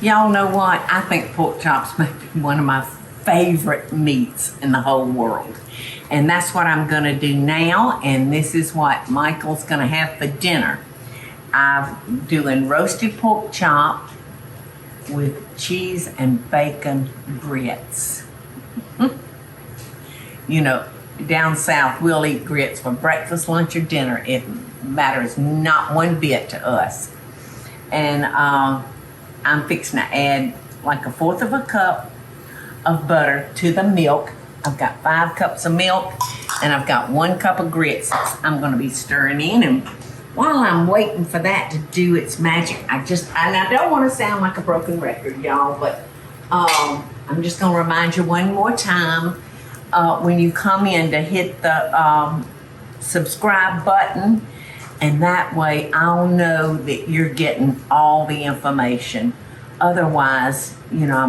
Y'all know what? I think pork chops may be one of my favorite meats in the whole world. And that's what I'm gonna do now, and this is what Michael's gonna have for dinner. I'm doing roasted pork chop with cheese and bacon grits. You know, down south, we'll eat grits for breakfast, lunch, or dinner. It matters not one bit to us. And I'm fixing to add like 1/4 of a cup of butter to the milk. I've got 5 cups of milk, and I've got 1 cup of grits I'm gonna be stirring in. And while I'm waiting for that to do its magic, and I don't wanna sound like a broken record, y'all, but I'm just gonna remind you one more time, when you come in, to hit the subscribe button, and that way I'll know that you're getting all the information. Otherwise, you know, I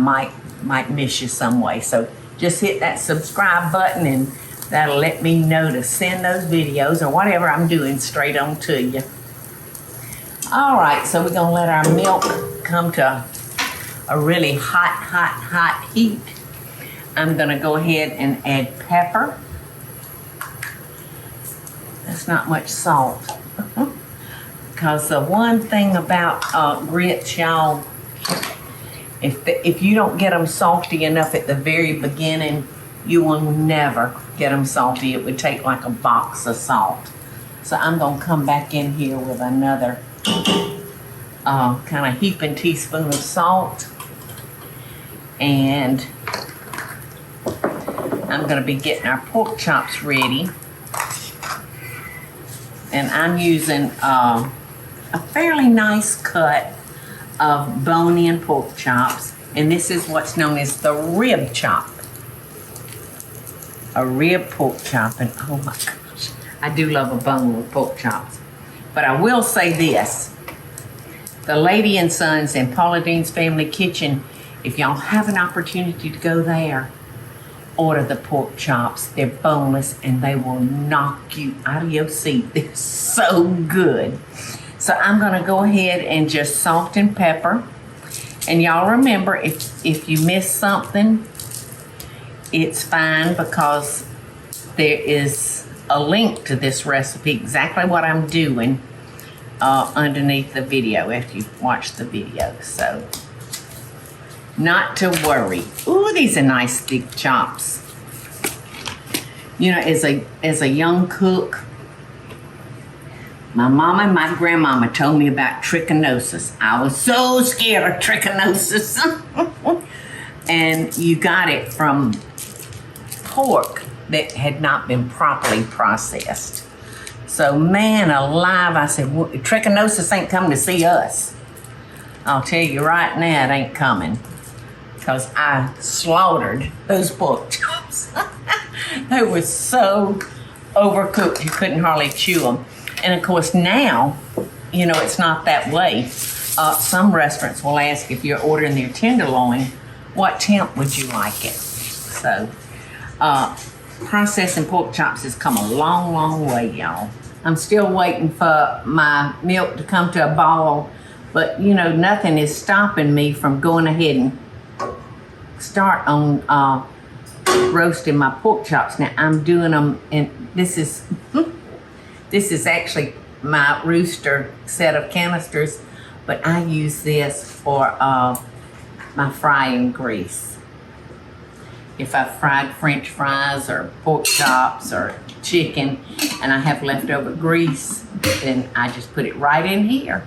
might miss you some way. So just hit that subscribe button, and that'll let me know to send those videos or whatever I'm doing straight on to you. All right, so we're gonna let our milk come to a really hot heat. I'm gonna go ahead and add pepper. That's not much salt. Because the one thing about grits, y'all, if you don't get them salty enough at the very beginning, you will never get them salty. It would take like a box of salt. So I'm gonna come back in here with another kind of heaping teaspoon of salt. And I'm gonna be getting our pork chops ready. And I'm using a fairly nice cut of bone-in pork chops. And this is what's known as the rib chop. A rib pork chop, and oh my gosh, I do love a bone with pork chops. But I will say this, the Lady and Sons in Paula Deen's Family Kitchen, if y'all have an opportunity to go there, order the pork chops. They're boneless and they will knock you out of your seat. They're so good. So I'm gonna go ahead and just salt and pepper. And y'all remember, if you miss something, it's fine, because there is a link to this recipe, exactly what I'm doing, underneath the video after you watch the video. So not to worry. Ooh, these are nice thick chops. You know, as a young cook, my mama and my grandmama told me about trichinosis. I was so scared of trichinosis. And you got it from pork that had not been properly processed. So man alive, I said, trichinosis ain't coming to see us. I'll tell you right now, it ain't coming. Because I slaughtered those pork chops. They were so overcooked, you couldn't hardly chew them. And of course now, you know, it's not that way. Some restaurants will ask, if you're ordering their tenderloin, what temp would you like it? So, processing pork chops has come a long, long way, y'all. I'm still waiting for my milk to come to a boil, but you know, nothing is stopping me from going ahead and start on roasting my pork chops. Now I'm doing them, and this is actually my rooster set of canisters, but I use this for my frying grease. If I fried French fries or pork chops or chicken and I have leftover grease, then I just put it right in here,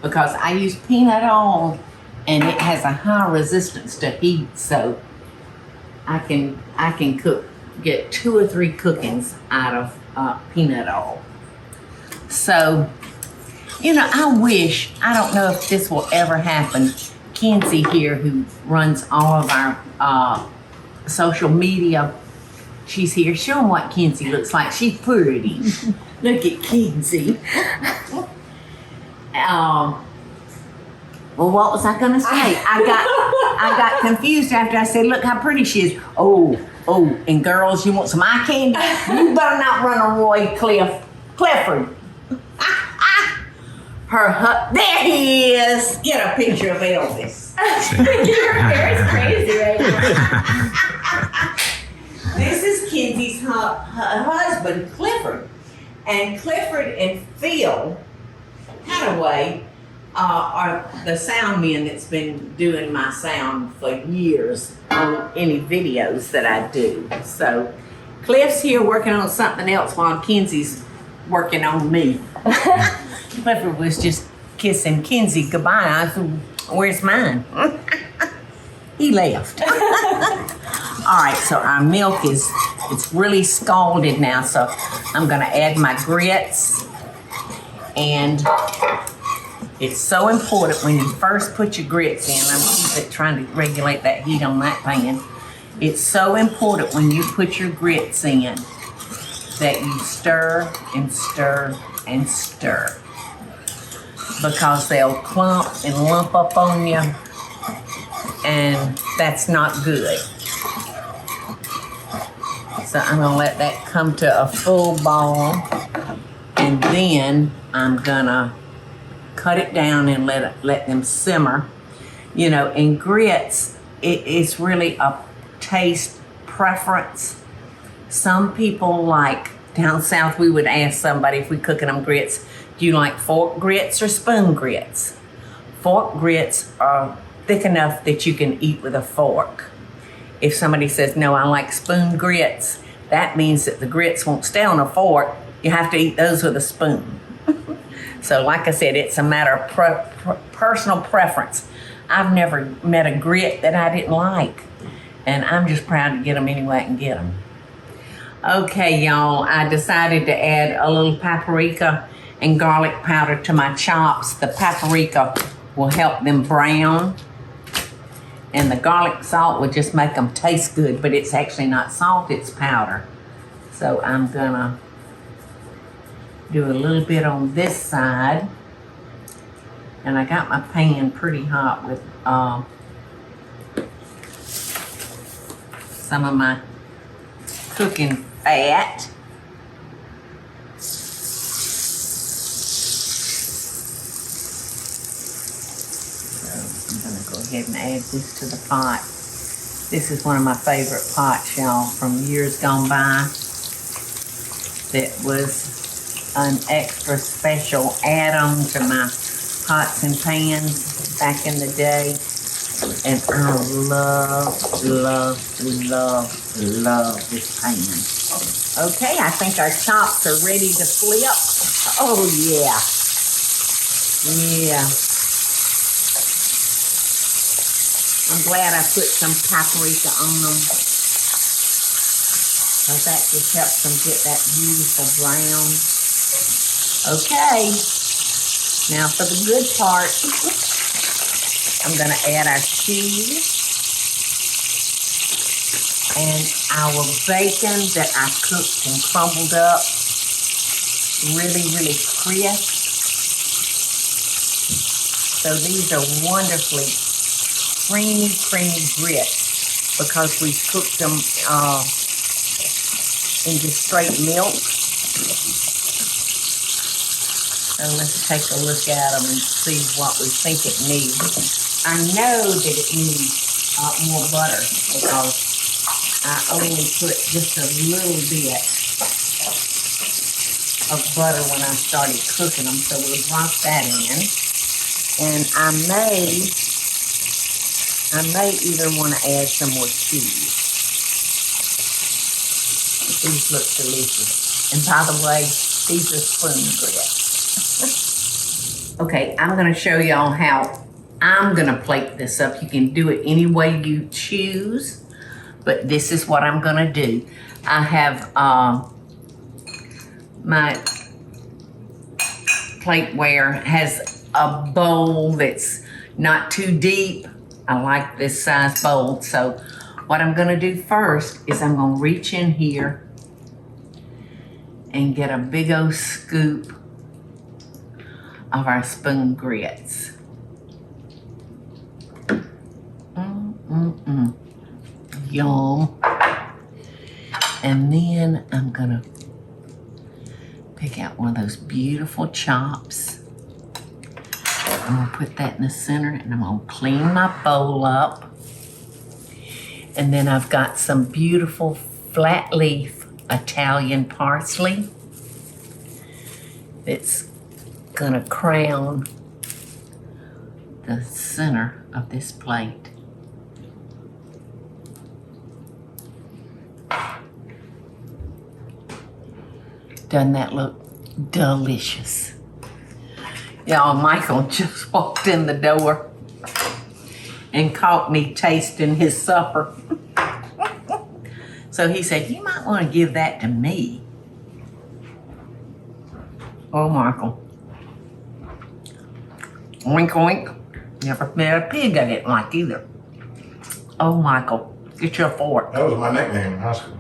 because I use peanut oil and it has a high resistance to heat, so I can get 2 or 3 cookings out of peanut oil. So, you know, I don't know if this will ever happen. Kenzie here, who runs all of our social media, she's here. Show them what Kenzie looks like. She's pretty. Look at Kenzie. Well, what was I gonna say? I got confused after I said, look how pretty she is. Oh, and girls, you want some eye candy? You better not run a Roy Clifford. there he is. Get a picture of Elvis. Your hair is crazy right now. This is Kenzie's husband, Clifford. And Clifford and Phil Hadaway are the sound men that's been doing my sound for years on any videos that I do. So Cliff's here working on something else while Kenzie's working on me. Clifford was just kissing Kenzie goodbye. I said, where's mine? He left. All right, so our milk it's really scalded now, so I'm gonna add my grits. And it's so important when you first put your grits in, I'm trying to regulate that heat on that pan. It's so important when you put your grits in that you stir and stir and stir, because they'll clump and lump up on you, and that's not good. So I'm gonna let that come to a full boil, and then I'm gonna cut it down and let them simmer. You know, in grits, it's really a taste preference. Some people like, down south we would ask somebody if we cooking them grits, do you like fork grits or spoon grits? Fork grits are thick enough that you can eat with a fork. If somebody says, no, I like spoon grits, that means that the grits won't stay on a fork. You have to eat those with a spoon. So like I said, it's a matter of personal preference. I've never met a grit that I didn't like, and I'm just proud to get them any way I can get them. Okay, y'all, I decided to add a little paprika and garlic powder to my chops. The paprika will help them brown, and the garlic salt will just make them taste good, but it's actually not salt, it's powder. So I'm gonna do a little bit on this side, and I got my pan pretty hot with some of my cooking fat. So I'm gonna go ahead and add this to the pot. This is one of my favorite pots, y'all, from years gone by. That was an extra special add-on to my pots and pans back in the day. And I love, love, love, love this pan. Okay, I think our chops are ready to flip. Oh yeah. Yeah. I'm glad I put some paprika on them, because that just helps them get that beautiful brown. Okay, now for the good part, I'm gonna add our cheese and our bacon that I cooked and crumbled up really, really crisp. So these are wonderfully creamy, creamy grits because we cooked them in just straight milk. So let's take a look at them and see what we think it needs. I know that it needs more butter because I only put just a little bit of butter when I started cooking them. So we'll drop that in. And I may even want to add some more cheese. These look delicious. And by the way, these are spoon grits. Okay, I'm going to show y'all how I'm going to plate this up. You can do it any way you choose, but this is what I'm going to do. I have my plateware has a bowl that's not too deep. I like this size bowl. So what I'm going to do first is I'm going to reach in here and get a big old scoop of our spoon grits. Yum. And then I'm gonna pick out one of those beautiful chops I'm gonna put that in the center and I'm gonna clean my bowl up. And then I've got some beautiful flat leaf Italian parsley that's gonna crown the center of this plate. Doesn't that look delicious? Y'all, Michael just walked in the door and caught me tasting his supper. So he said, you might want to give that to me. Oh, Michael. Oink, oink. Never met a pig I didn't like either. Oh, Michael, get your fork. That was my nickname in high school.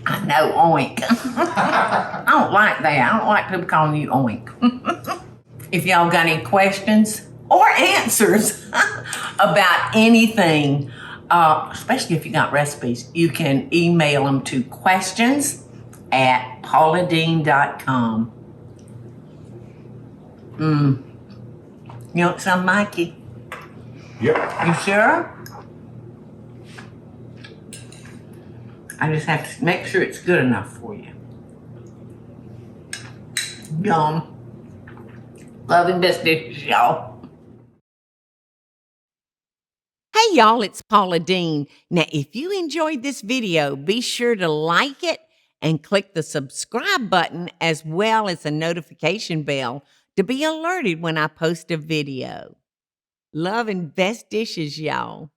I know, oink. I don't like that. I don't like people calling you oink. If y'all got any questions or answers about anything, especially if you got recipes, you can email them to questions@pauladeen.com. You want some, Mikey? Yep. You sure? I just have to make sure it's good enough for you. Yum. Loving best dishes, y'all. Hey, y'all, it's Paula Deen. Now, if you enjoyed this video, be sure to like it and click the subscribe button as well as the notification bell to be alerted when I post a video. Love and best dishes, y'all.